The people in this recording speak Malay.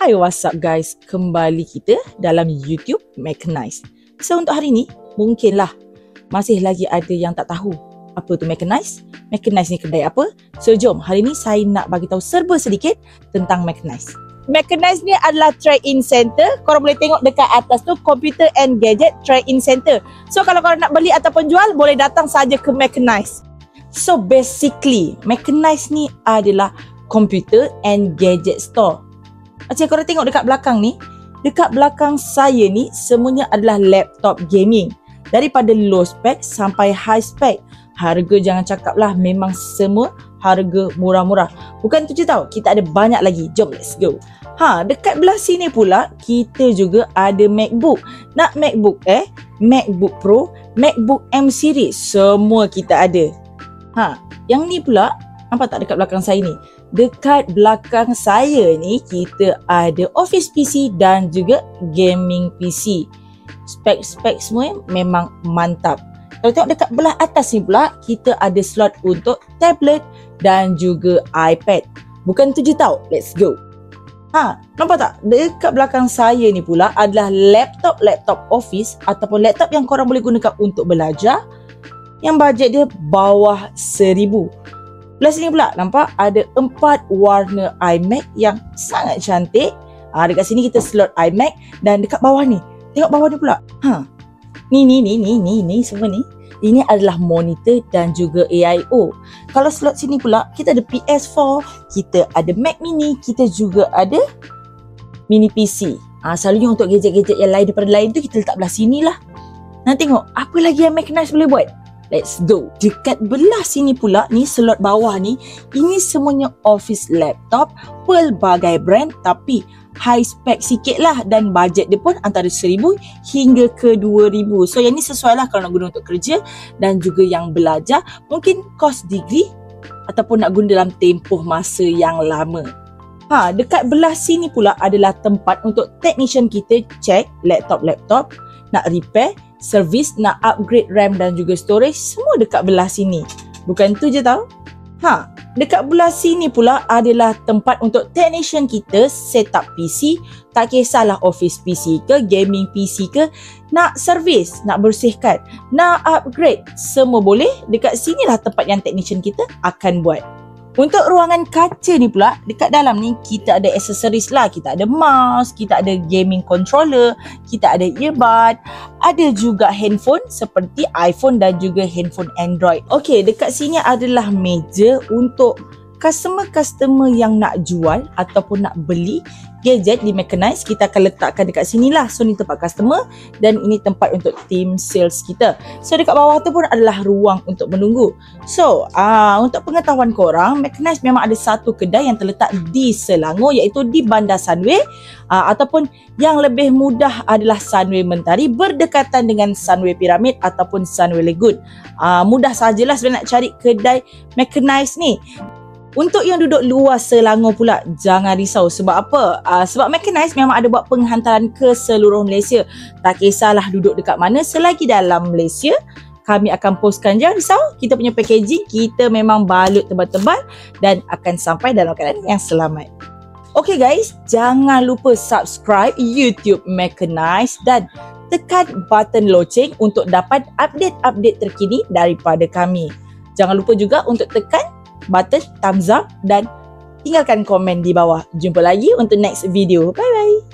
Hai, what's up guys? Kembali kita dalam YouTube Mechanized. So untuk hari ni, mungkinlah masih lagi ada yang tak tahu apa tu Mechanized. Mechanized ni kedai apa? So jom, hari ni saya nak bagi tahu serba sedikit tentang Mechanized. Mechanized ni adalah trade-in center. Korang boleh tengok dekat atas tu, Computer and Gadget Trade-in Center. So kalau korang nak beli ataupun jual, boleh datang saja ke Mechanized. So basically, Mechanized ni adalah Computer and Gadget Store. Macam korang tengok dekat belakang ni, dekat belakang saya ni semuanya adalah laptop gaming. Daripada low spec sampai high spec. Harga jangan cakap lah, memang semua harga murah-murah. Bukan tu je tau, kita ada banyak lagi. Jom let's go. Dekat belah sini pula kita juga ada MacBook. Nak MacBook MacBook Pro, MacBook M series, semua kita ada. Yang ni pula, nampak tak dekat belakang saya ni? Dekat belakang saya ni kita ada office PC dan juga gaming PC. Spek-spek semua memang mantap. Kalau tengok dekat belah atas ni pula, kita ada slot untuk tablet dan juga iPad. Bukan tu je tau, let's go. Nampak tak? Dekat belakang saya ni pula adalah laptop office ataupun laptop yang korang boleh gunakan untuk belajar, yang bajet dia bawah 1,000. Belah sini pula nampak ada 4 warna iMac yang sangat cantik. Dekat sini kita slot iMac dan dekat bawah ni, tengok bawah ni pula. Ni semua ni. Ini adalah monitor dan juga AIO. Kalau slot sini pula kita ada PS4, kita ada Mac Mini, kita juga ada mini PC. Selalunya untuk gadget-gadget yang lain daripada lain tu kita letak belah sini lah. Nak tengok apa lagi yang Mechanized boleh buat. Let's go. Dekat belah sini pula ni, slot bawah ni, ini semuanya office laptop pelbagai brand tapi high spec sikit lah, dan bajet dia pun antara 1,000 hingga ke 2,000. So yang ni sesuai lah kalau nak guna untuk kerja dan juga yang belajar, mungkin course degree ataupun nak guna dalam tempoh masa yang lama. Dekat belah sini pula adalah tempat untuk technician kita cek laptop, nak repair, servis, nak upgrade RAM dan juga storage, semua dekat belah sini. Bukan tu je tau. Dekat belah sini pula adalah tempat untuk technician kita set up PC. Tak kisahlah office PC ke, gaming PC ke, nak servis, nak bersihkan, nak upgrade, semua boleh. Dekat sinilah tempat yang technician kita akan buat. Untuk ruangan kaca ni pula, dekat dalam ni kita ada aksesoris lah. Kita ada mouse, kita ada gaming controller, kita ada earbud, ada juga handphone seperti iPhone dan juga handphone Android. Okey, dekat sini adalah meja untuk customer yang nak jual ataupun nak beli gadget di Mechanized. Kita akan letakkan dekat sini lah. So ni tempat customer dan ini tempat untuk team sales kita. So dekat bawah tu pun adalah ruang untuk menunggu. So untuk pengetahuan korang, Mechanized memang ada satu kedai yang terletak di Selangor, iaitu di Bandar Sunway, ataupun yang lebih mudah adalah Sunway Mentari, berdekatan dengan Sunway Pyramid ataupun Sunway Lagoon. Mudah sajalah sebenarnya nak cari kedai Mechanized ni. Untuk yang duduk luar Selangor pula, jangan risau. Sebab apa? Sebab Mechanized memang ada buat penghantaran ke seluruh Malaysia. Tak kisahlah duduk dekat mana, selagi dalam Malaysia, kami akan postkan. Jangan risau, kita punya packaging, kita memang balut tebal-tebal dan akan sampai dalam keadaan yang selamat. Okay guys, jangan lupa subscribe YouTube Mechanized dan tekan button loceng untuk dapat update-update terkini daripada kami. Jangan lupa juga untuk tekan button thumbs up dan tinggalkan komen di bawah. Jumpa lagi untuk next video. Bye bye.